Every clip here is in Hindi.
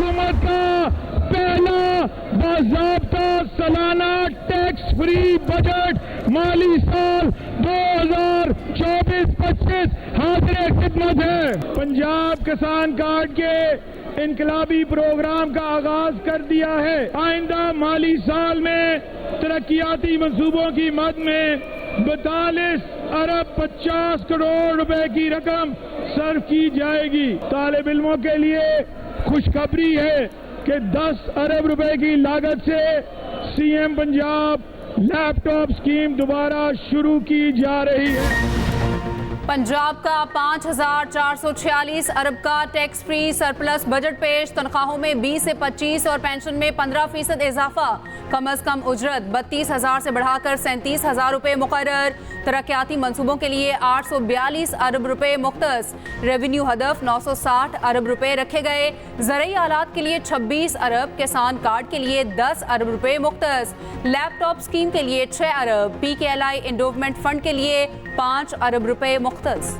हुकूमत का पहला बाज़ाब्ता सालाना टैक्स फ्री बजट माली साल 2024-25 हाज़िर खिदमत है। पंजाब किसान कार्ड के इनकलाबी प्रोग्राम का आगाज कर दिया है। आइंदा माली साल में तरक्याती मंसूबों की मद में 42 अरब 50 करोड़ रुपए की रकम सर्व की जाएगी। तालिब इल्मों के लिए खुशखबरी है कि 10 अरब रुपए की लागत से सीएम पंजाब लैपटॉप स्कीम दोबारा शुरू की जा रही है। पंजाब का 5,446 अरब का टैक्स फ्री सरप्लस बजट पेश। तनख्वाहों में 20 से 25 और पेंशन में 15% इजाफा। कम अज कम उजरत 32,000 से बढ़ाकर 37,000 रुपए मुकर्रर। तरक्याती मंसूबों के लिए 842 अरब रुपए मुख्तस। रेवेन्यू हदफ 960 अरब रुपए रखे गए। ज़रूरी आलात के लिए 26 अरब, किसान कार्ड के लिए 10 अरब रुपए मुख्तस। लैपटॉप स्कीम के लिए 6 अरब, PKLI एंडोवमेंट फंड के लिए 5 अरब रुपए मुख्तस।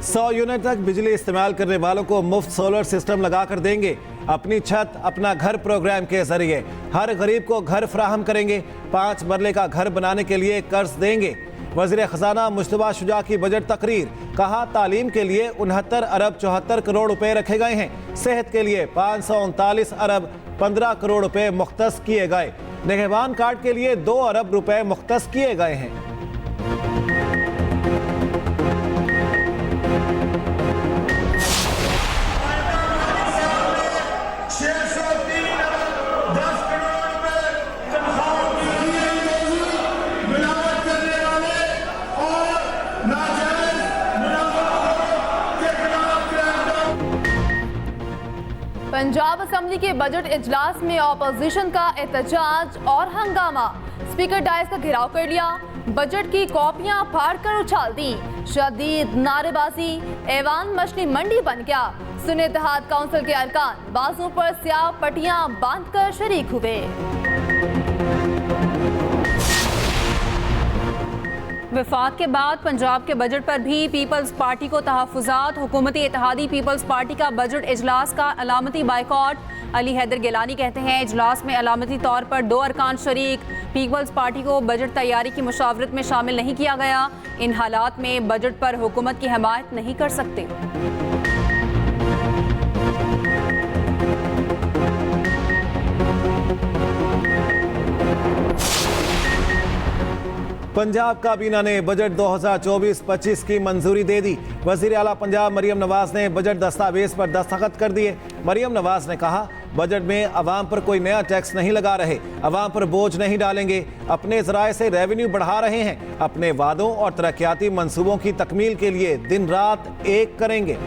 100 यूनिट तक बिजली इस्तेमाल करने वालों को मुफ्त सोलर सिस्टम लगाकर देंगे। अपनी छत अपना घर प्रोग्राम के जरिए हर गरीब को घर फराहम करेंगे। 5 मरले का घर बनाने के लिए कर्ज देंगे। वज़ीर ख़ज़ाना मुश्तबा शुजा की बजट तकरीर। कहा तालीम के लिए 69 अरब 74 करोड़ रुपए रखे गए हैं। सेहत के लिए 539 अरब 15 करोड़ रुपए मुख्तस किए गए। निगहबान कार्ड के लिए 2 अरब रुपए मुख्तस किए गए हैं। पंजाब असम्बली के बजट इजलास में ऑपोजिशन का एहतजाज और हंगामा। स्पीकर डायस का घेराव कर लिया। बजट की कॉपियां फाड़कर उछाल दी। शदीद नारेबाजी। ऐवान मछली मंडी बन गया। सुन्नी इत्तेहाद काउंसिल के अरकान बाजू पर स्याह पट्टियां बांधकर शरीक हुए। वफाक के बाद पंजाब के बजट पर भी पीपल्स पार्टी को तहफ़्फ़ुज़ात। हुकूमती इत्तेहादी पीपल्स पार्टी का बजट इजलास का अलामती बाइकॉट। अली हैदर गिलानी कहते हैं इजलास में अलामती तौर पर 2 अरकान शरीक। पीपल्स पार्टी को बजट तैयारी की मुशावरत में शामिल नहीं किया गया। इन हालात में बजट पर हुकूमत की हिमायत नहीं कर सकते। पंजाब काबीना ने बजट 2024-25 की मंजूरी दे दी। वज़ीर आला पंजाब मरियम नवाज ने बजट दस्तावेज पर दस्तखत कर दिए। मरियम नवाज ने कहा बजट में अवाम पर कोई नया टैक्स नहीं लगा रहे, अवाम पर बोझ नहीं डालेंगे, अपने ज़राए से रेवेन्यू बढ़ा रहे हैं, अपने वादों और तरक्याती मंसूबों की तकमील के लिए दिन रात एक करेंगे।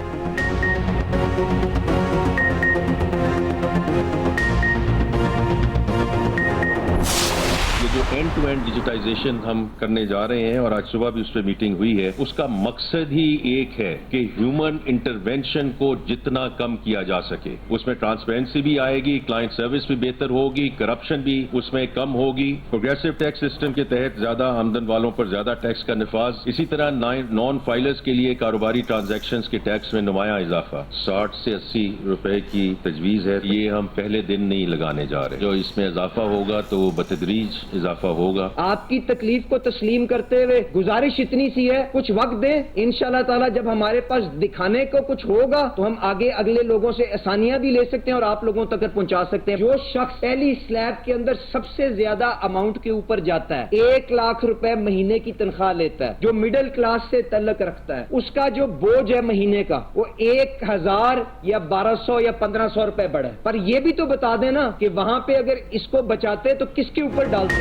एंड टू एंड डिजिटाइजेशन हम करने जा रहे हैं और आज सुबह भी उस पर मीटिंग हुई है। उसका मकसद ही एक है कि ह्यूमन इंटरवेंशन को जितना कम किया जा सके, उसमें ट्रांसपेरेंसी भी आएगी, क्लाइंट सर्विस भी बेहतर होगी, करप्शन भी उसमें कम होगी। प्रोग्रेसिव टैक्स सिस्टम के तहत ज्यादा आमदन वालों पर ज्यादा टैक्स का निफाज। इसी तरह नॉन फाइलर्स के लिए कारोबारी ट्रांजैक्शंस के टैक्स में नुमाया इजाफा 60 से 80 रुपए की तजवीज है। ये हम पहले दिन नहीं लगाने जा रहे। जो इसमें इजाफा होगा तो वो बतदरीज इजाफा होगा। आपकी तकलीफ को तस्लीम करते हुए गुजारिश इतनी सी है, कुछ वक्त दें। इंशाल्लाह ताला जब हमारे पास दिखाने को कुछ होगा तो हम आगे अगले लोगों से आसानियां भी ले सकते हैं और आप लोगों तक पहुंचा सकते हैं। जो शख्स पहली स्लैब के अंदर सबसे ज्यादा अमाउंट के ऊपर जाता है, 1 लाख रुपए महीने की तनख्वाह लेता है, जो मिडिल क्लास से तल्लक रखता है, उसका जो बोझ है महीने का वो 1000 या 1200 या 1500 रुपए बढ़ा है। पर यह भी तो बता देना कि वहां पे अगर इसको बचाते तो किसके ऊपर डालते।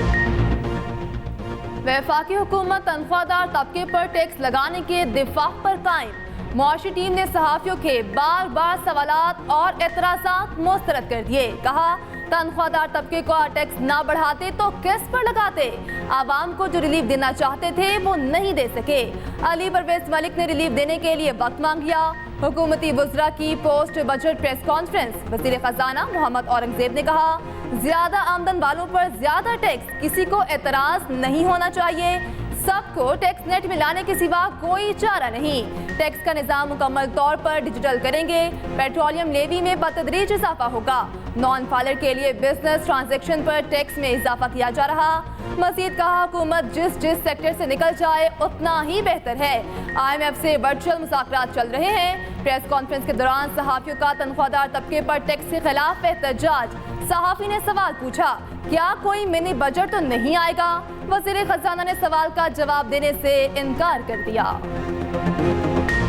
वफाकी हुकूमत तनख्वाहदार तबके पर टैक्स लगाने के दिफा पर कायम। मुआशी टीम ने सहाफियों के बार बार सवालात और एतराज़ात मुस्तरद कर दिए। कहा तनख्वाहदार तबके को टैक्स ना बढ़ाते तो किस पर लगाते। आवाम को जो रिलीफ देना चाहते थे वो नहीं दे सके। अली परवेज मलिक ने रिलीफ देने के लिए वक्त मांग लिया। हुकूमती वज़रा की पोस्ट बजट प्रेस कॉन्फ्रेंस। वज़ीर ख़ज़ाना मोहम्मद औरंगज़ेब ने कहा ज्यादा आमदन वालों पर ज्यादा टैक्स, किसी को एतराज नहीं होना चाहिए। सबको टैक्स नेट में लाने के सिवा कोई चारा नहीं। टैक्स का निजाम मुकम्मल तौर पर डिजिटल करेंगे। पेट्रोलियम लेवी में बतदरीज इजाफा होगा। नॉन फाइलर के लिए बिजनेस ट्रांजैक्शन पर टैक्स में इजाफा किया जा रहा। मजीद कहा, हुकूमत जिस सेक्टर से निकल जाए उतना ही बेहतर है। IMF से वर्चुअल मुज़ाकरात चल रहे हैं। प्रेस कॉन्फ्रेंस के दौरान सहाफियों का तनख्वाहदार तबके पर टैक्स के खिलाफ एहतजाज। सहाफी ने सवाल पूछा, क्या कोई मिनी बजट तो नहीं आएगा? वज़ीर खजाना ने सवाल का जवाब देने से इनकार कर दिया।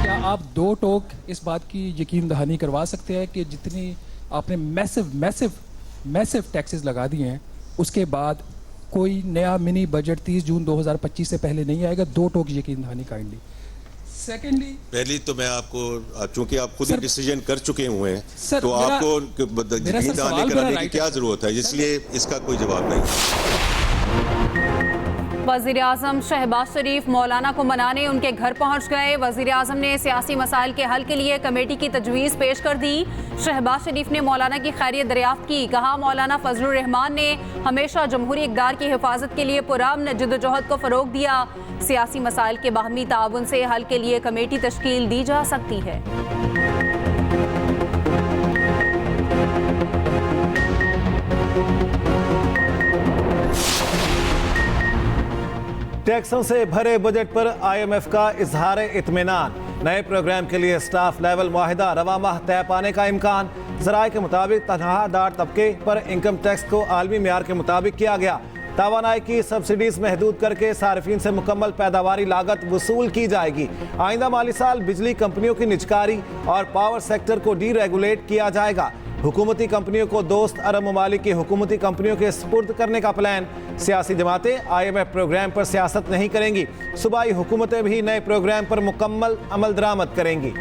क्या आप दो टोक इस बात की यकीन दहानी करवा सकते हैं कि जितनी आपने मैसिव टैक्सेस लगा दिए हैं उसके बाद कोई नया मिनी बजट 30 जून 2025 से पहले नहीं आएगा? दो टोक यकीन दहानी काइंडली। सेकेंडली, पहली तो मैं आपको, चूंकि आप खुद ही डिसीजन कर चुके हुए हैं, सर, तो आपको यकीन दहानी कराने की क्या जरूरत है, इसलिए इसका कोई जवाब नहीं। वज़ीर आज़म शहबाज शरीफ मौलाना को मनाने उनके घर पहुंच गए। वज़ीर आज़म ने सियासी मसाइल के हल के लिए कमेटी की तजवीज़ पेश कर दी। शहबाज शरीफ ने मौलाना की खैरियत दरियाफ्त की। कहा, मौलाना फजलुर रहमान ने हमेशा जमहूरी इक़दार की हिफाजत के लिए पुरअमन जद्दोजहद को फ़रोग़ दिया। सियासी मसाइल के बाहमी ताउन से हल के लिए कमेटी तश्कील दी जा सकती है। टैक्सों से भरे बजट पर IMF का इजहार इत्मीनान। नए प्रोग्राम के लिए स्टाफ लेवल मुआहिदा रवा माह तय पाने का इम्कान। ज़राए के मुताबिक तनख्वाहदार तबके पर इनकम टैक्स को आलमी मेयार के मुताबिक किया गया। तवानाई की सब्सिडीज महदूद करके सार्फिन से मुकम्मल पैदावारी लागत वसूल की जाएगी। आइंदा माली साल बिजली कंपनियों की निजकारी और पावर सेक्टर को डीरेगुलेट किया जाएगा। हुकूमती कंपनियों को दोस्त अरब ममालिक की हुकूमती कंपनियों के सुपुर्द करने का प्लान। सियासी जमातें IMF प्रोग्राम पर सियासत नहीं करेंगी। सूबाई हुकूमतें भी नए प्रोग्राम पर मुकम्मल अमल दरामद करेंगी।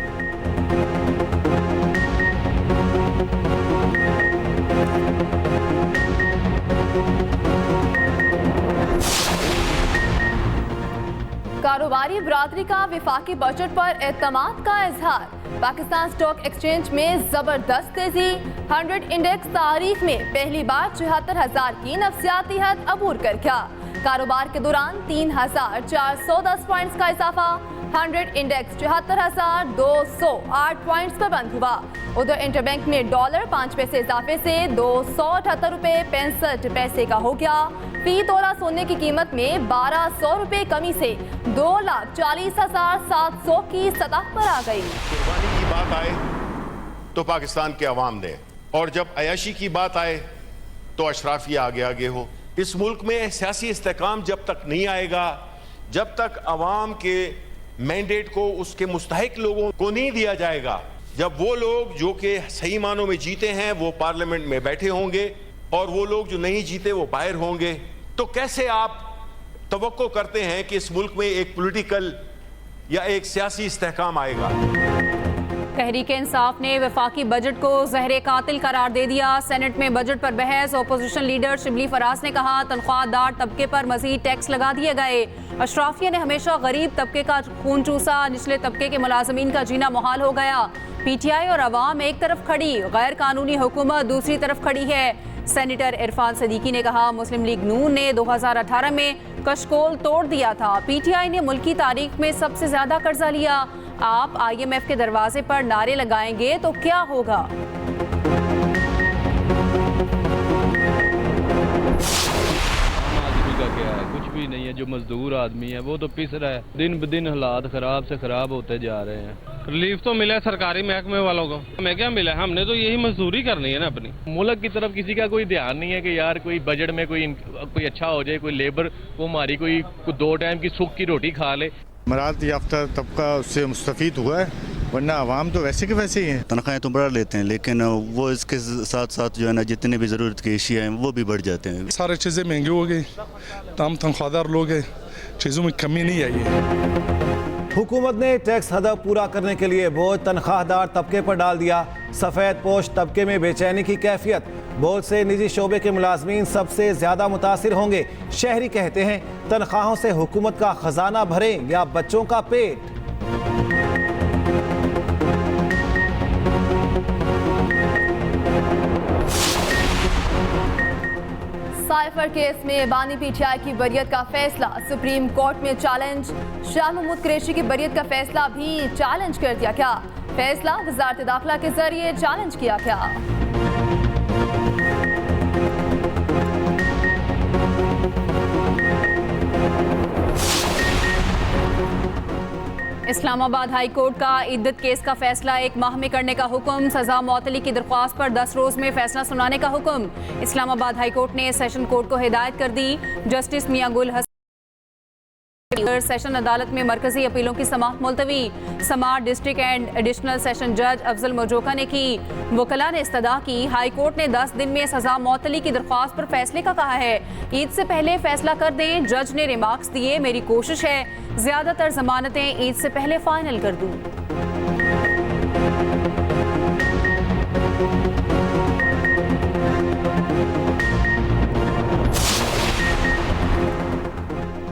कारोबारी बरादरी का विफाकी बजट पर एतमाद का इजहार। पाकिस्तान स्टॉक एक्सचेंज में जबरदस्त तेजी। 100 इंडेक्स तारीख में पहली बार 74,000 की नफसियाती हद अबूर कर गया। कारोबार के दौरान 3,410 पॉइंट्स का इजाफा। 100 इंडेक्स 74,208 पॉइंट्स पर बंद हुआ। उधर इंटरबैंक में डॉलर 5 पैसे इजाफे से 278 रुपए 65 पैसे का हो गया। फी तोला सोने की कीमत में 1,200 रुपए कमी से 2,40,700 की सतह पर आ गई। कुर्बानी की बात आए तो पाकिस्तान के अवाम ने, और जब अयाशी की बात आए तो अशराफिया आगे आगे हो। इस मुल्क में सियासी इस्तेकाम जब तक नहीं आएगा, जब तक अवाम के मैंडेट को उसके मुस्तहिक लोगों को नहीं दिया जाएगा, जब वो लोग जो कि सही मानों में जीते हैं वो पार्लियामेंट में बैठे होंगे और वो लोग जो नहीं जीते वो बाहर होंगे, तो कैसे आप तवक्को करते हैं कि इस मुल्क में एक पॉलिटिकल या एक सियासी इस्तेहकाम आएगा? तहरीक इंसाफ ने वफाकी बजट को जहरे कातिल करार दे दिया। सेनेट में बजट पर बहस। अपोजिशन लीडर शिबली फराज ने कहा, तनख्वाहदार तबके पर मजीद टैक्स लगा दिए गए। अशराफिया ने हमेशा गरीब तबके का खून चूसा। निचले तबके के मुलाजमीन का जीना मुहाल हो गया। PTI और अवाम एक तरफ खड़ी, गैर कानूनी हुकूमत दूसरी तरफ खड़ी है। सेनेटर इरफान सदीकी ने कहा, मुस्लिम लीग नून ने 2018 में कशकोल तोड़ दिया था। PTI ने मुल्की तारीख में सबसे ज्यादा कर्जा लिया। आप IMF के दरवाजे पर नारे लगाएंगे तो क्या होगा? क्या है, कुछ भी नहीं है। जो मजदूर आदमी है वो तो पिस रहा है। दिन ब दिन हालात खराब से खराब होते जा रहे हैं। रिलीफ तो मिला है सरकारी महकमे वालों को, हमें क्या मिला है? हमने तो यही मजदूरी करनी है ना अपनी। मुल्क की तरफ किसी का कोई ध्यान नहीं है कि यार कोई बजट में कोई अच्छा हो जाए, कोई लेबर को हमारी कोई 2 टाइम की सुख की रोटी खा ले। मराद याफ्ता तबका उससे मुस्तफीद हुआ है, वरना आवाम तो वैसे के वैसे ही हैं। तनख्वाहें तो बढ़ा लेते हैं, लेकिन वो इसके साथ साथ जो है ना जितने भी ज़रूरत के एशिया हैं वो भी बढ़ जाते हैं। सारी चीज़ें महंगी हो गई, तनख्वाहदार लोग हैं, चीज़ों में कमी नहीं आई है। हुकूमत ने टैक्स हदफ पूरा करने के लिए बोझ तनख्वाहदार तबके पर डाल दिया। सफ़ेद पोश तबके में बेचैनी की कैफियत। बोझ से निजी शोबे के मुलाजमीन सबसे ज़्यादा मुतासिर होंगे। शहरी कहते हैं, तनख्वाहों से हुकूमत का खजाना भरें या बच्चों का पेट। साइफर केस में बानी पीटीआई की बरियत का फैसला सुप्रीम कोर्ट में चैलेंज। शाह महमूद कुरैशी की बरियत का फैसला भी चैलेंज कर दिया गया। फैसला वजारत दाखिला के जरिए चैलेंज किया गया। इस्लामाबाद हाई कोर्ट का इद्दत केस का फैसला 1 माह में करने का हुक्म। सजा मुअत्तली की दरख्वास्त पर 10 रोज में फैसला सुनाने का हुक्म। इस्लामाबाद हाई कोर्ट ने सेशन कोर्ट को हिदायत कर दी। जस्टिस मियां गुल हसन सेशन अदालत में मरकजी अपीलों की समाअत मुलतवी। समाअत डिस्ट्रिक्ट एंड एडिशनल सेशन जज अफजल मोजोका ने की। वकला ने इस्तदा की। हाई कोर्ट ने 10 दिन में सजा मुअत्तली की दरख्वास्त पर फैसले का कहा है। ईद से पहले फैसला कर दें। जज ने रिमार्क्स दिए, मेरी कोशिश है ज्यादातर जमानतें ईद से पहले फाइनल कर दूं।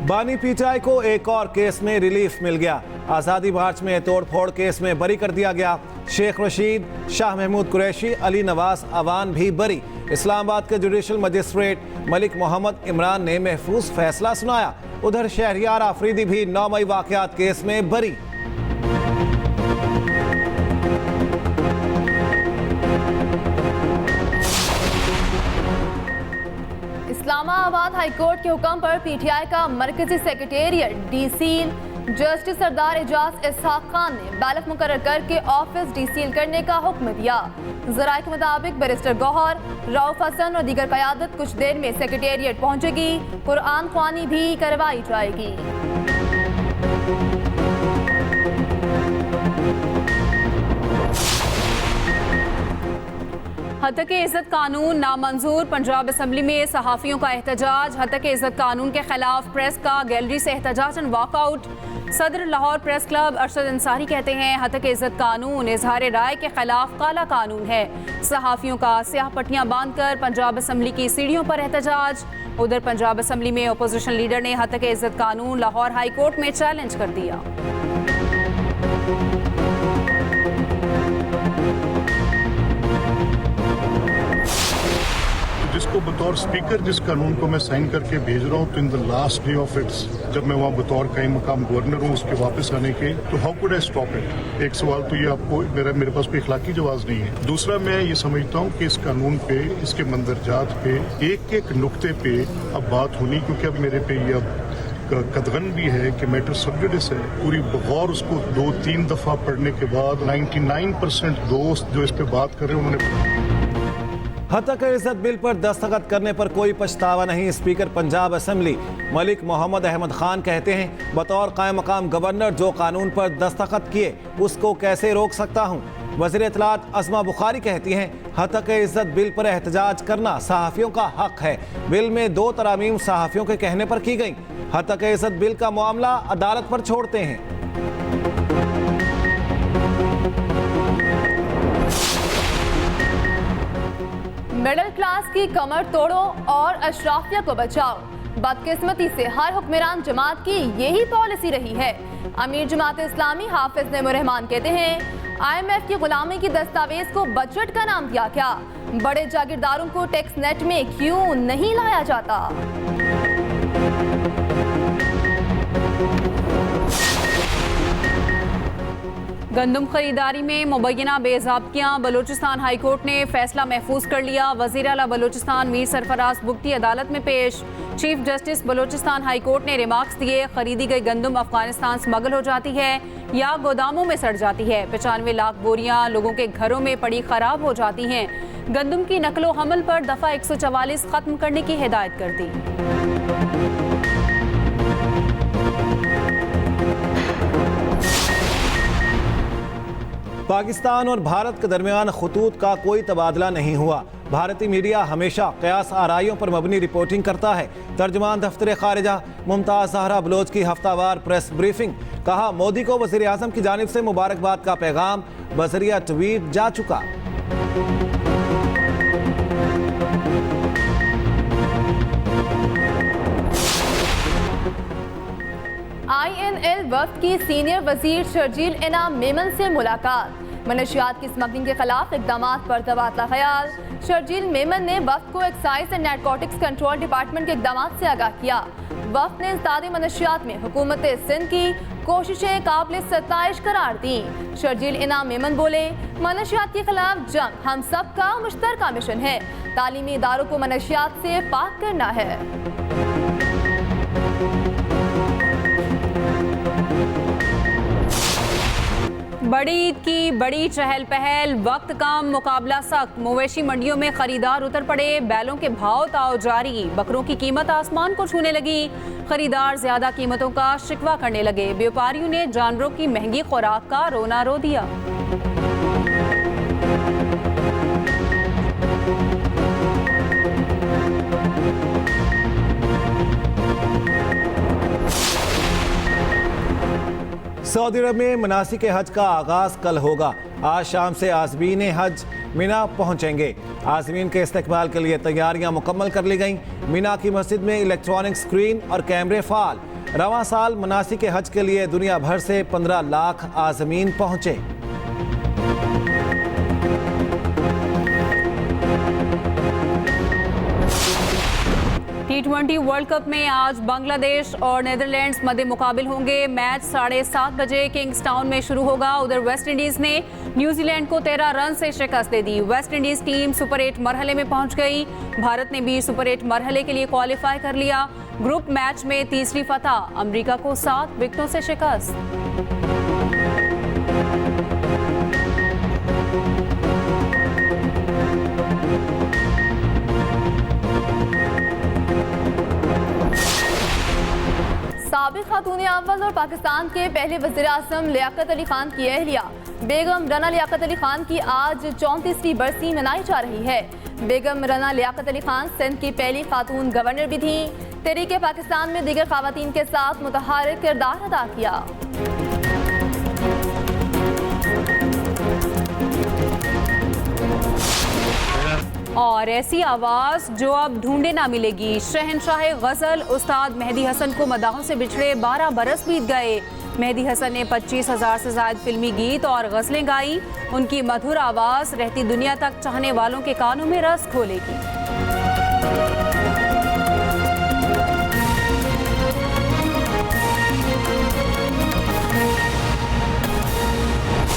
बानी पीटीआई को एक और केस में रिलीफ मिल गया। आज़ादी मार्च में तोड़फोड़ केस में बरी कर दिया गया। शेख रशीद, शाह महमूद कुरैशी, अली नवाज अवान भी बरी। इस्लामाबाद के जुडिशल मजिस्ट्रेट मलिक मोहम्मद इमरान ने महफूज फैसला सुनाया। उधर शहरियार आफरीदी भी 9 मई वाकयात केस में बरी। इस्लामाबाद हाई कोर्ट के हुक्म पर पीटीआई का मरकजी सेक्रेटेरिएट डीसील जस्टिस सरदार एजाज इसहाक खान ने बैलेट मुकर्रर करके ऑफिस डीसील करने का हुक्म दिया। जराये के मुताबिक बैरिस्टर गौहर, रऊफ हसन और दीगर क़यादत कुछ देर में सेक्रेटेरिएट पहुंचेगी। कुरान ख्वानी भी करवाई जाएगी। हतक इज़्ज़त कानून नामंजूर। पंजाब असम्बली में सहाफ़ियों का एहतजाज। हतक इज़्ज़त कानून के खिलाफ प्रेस का गैलरी से एहतजाजन वॉकआउट। सदर लाहौर प्रेस क्लब अरशद अंसारी कहते हैं हतक इज़्ज़त कानून इजहार राय के खिलाफ काला कानून है। सहाफ़ियों का स्याह पट्टियां बांधकर पंजाब असम्बली की सीढ़ियों पर एहतजाज। उधर पंजाब असम्बली में अपोजिशन लीडर ने हतक इज़्ज़त कानून लाहौर हाई कोर्ट में चैलेंज कर दिया। जिसको बतौर स्पीकर जिस कानून को मैं साइन करके भेज रहा हूँ, तो in the last day of its जब मैं वहाँ बतौर कायम मकाम गवर्नर हूँ उसके वापस आने के, तो how could I stop it. एक सवाल तो ये आपको मेरे पास कोई इखलाकी जवाब नहीं है। दूसरा मैं ये समझता हूँ कि इस कानून पे, इसके मंदरजात पे, एक एक नुक्ते पे अब बात होनी, क्योंकि अब मेरे पे ये कदगन भी है कि मैटर सबजुडिस है। पूरी बगौर उसको 2-3 दफा पढ़ने के बाद 99% दोस्त जो इस पे बात कर रहे हैं उन्होंने हतक इज़्ज़त बिल पर दस्तखत करने पर कोई पछतावा नहीं। स्पीकर पंजाब असम्बली मलिक मोहम्मद अहमद खान कहते हैं बतौर कायम मकाम गवर्नर जो कानून पर दस्तखत किए उसको कैसे रोक सकता हूँ। वज़ीर इत्तलात अज़मा बुखारी कहती हैं हतक इज़्ज़त बिल पर एहतजाज करना सहाफ़ियों का हक है। बिल में 2 तरामीम सहाफ़ियों के कहने पर की गई। हतक इज़्ज़त बिल का मामला अदालत पर छोड़ते हैं। मिडिल क्लास की कमर तोड़ो और अशराफिया को बचाओ। बदकिस्मती से हर हुक्मरान जमात की यही पॉलिसी रही है। अमीर जमात इस्लामी हाफिज नेमुररहमान कहते हैं IMF की गुलामी की दस्तावेज को बजट का नाम दिया क्या? बड़े जागीरदारों को टैक्स नेट में क्यों नहीं लाया जाता? गंदम खरीदारी में मुबैना बेज़ाब्तियां। बलोचिस्तान हाई कोर्ट ने फैसला महफूज कर लिया। वज़ीर आला बलोचिस्तान मीर सरफराज बुगटी अदालत में पेश। Chief justice Balochistan high court ने रिमार्क्स दिए खरीदी गई गंदम अफगानिस्तान स्मगल हो जाती है या गोदामों में सड़ जाती है। 95 लाख बोरियां लोगों के घरों में पड़ी खराब हो जाती हैं। गंदम की नकलो हमल पर दफ़ा 144 खत्म करने की हिदायत कर दी। पाकिस्तान और भारत के दरमियान खतूत का कोई तबादला नहीं हुआ। भारतीय मीडिया हमेशा कयास आराइयों पर मबनी रिपोर्टिंग करता है। तर्जमान दफ्तर खारिजा मुमताज़ ज़हरा बलोच की हफ्तावार प्रेस ब्रीफिंग। कहा मोदी को वज़ीर आज़म की जानिब से मुबारकबाद का पैगाम बज़रिया ट्वीट जा चुका। INL वफ्द की सीनियर वजीर शर्जील इनाम मेमन से मुलाकात। मनशियात की स्मगलिंग के खिलाफ इकदाम पर तबादला ख्याल। शर्जील मेमन ने वफ्द को excise and narcotics control department के इकदाम से आगाह किया। वफ्द ने इंसदादी मनशियात में हुकूमत सिंध की कोशिशें काबिल सताइश करार दी। शर्जील इनाम मेमन बोले, मनशियात के खिलाफ जंग हम सब का मुश्तरका मिशन है। तालीमी इदारों को मनशियात से पाक करना है। बड़ी ईद की बड़ी चहल पहल, वक्त कम, मुकाबला सख्त। मवेशी मंडियों में खरीदार उतर पड़े, बैलों के भाव ताव जारी। बकरों की कीमत आसमान को छूने लगी। खरीदार ज्यादा कीमतों का शिकवा करने लगे। व्यापारियों ने जानवरों की महंगी खुराक का रोना रो दिया। सऊदी अरब में मनासिक हज का आगाज कल होगा। आज शाम से आज़मीन हज मिना पहुंचेंगे। आज़मीन के इस्तकबाल के लिए तैयारियां मुकम्मल कर ली गईं। मिना की मस्जिद में इलेक्ट्रॉनिक स्क्रीन और कैमरे फाल। रवां साल मनासिक हज के लिए दुनिया भर से 15 लाख आज़मीन पहुंचे। T20 वर्ल्ड कप में आज बांग्लादेश और नीदरलैंड्स मध्य मुकाबिल होंगे। मैच 7:30 बजे किंग्सटाउन में शुरू होगा। उधर वेस्ट इंडीज ने न्यूजीलैंड को 13 रन से शिकस्त दे दी। वेस्ट इंडीज टीम सुपर 8 मरहले में पहुंच गई। भारत ने भी सुपर 8 मरहले के लिए क्वालिफाई कर लिया। ग्रुप मैच में तीसरी फतह, अमेरिका को 7 विकेटों से शिकस्त। साबिक खातून अव्वल और पाकिस्तान के पहले वज़ीर आज़म लियाकत अली खान की अहलिया बेगम रना लियाकत अली खान की आज 34वीं बरसी मनाई जा रही है। बेगम रना लियाकत अली खान सिंध की पहली खातून गवर्नर भी थी। तहरीक पाकिस्तान में दीगर खवातीन के साथ मुतहारिक किरदार अदा किया। और ऐसी आवाज़ जो अब ढूंढे ना मिलेगी। शहनशाह गज़ल उस्ताद मेहदी हसन को मदाहों से बिछड़े 12 बरस बीत गए। मेहदी हसन ने 25,000 से ज़ायद फिल्मी गीत और गज़लें गाई। उनकी मधुर आवाज़ रहती दुनिया तक चाहने वालों के कानों में रस घोलेगी।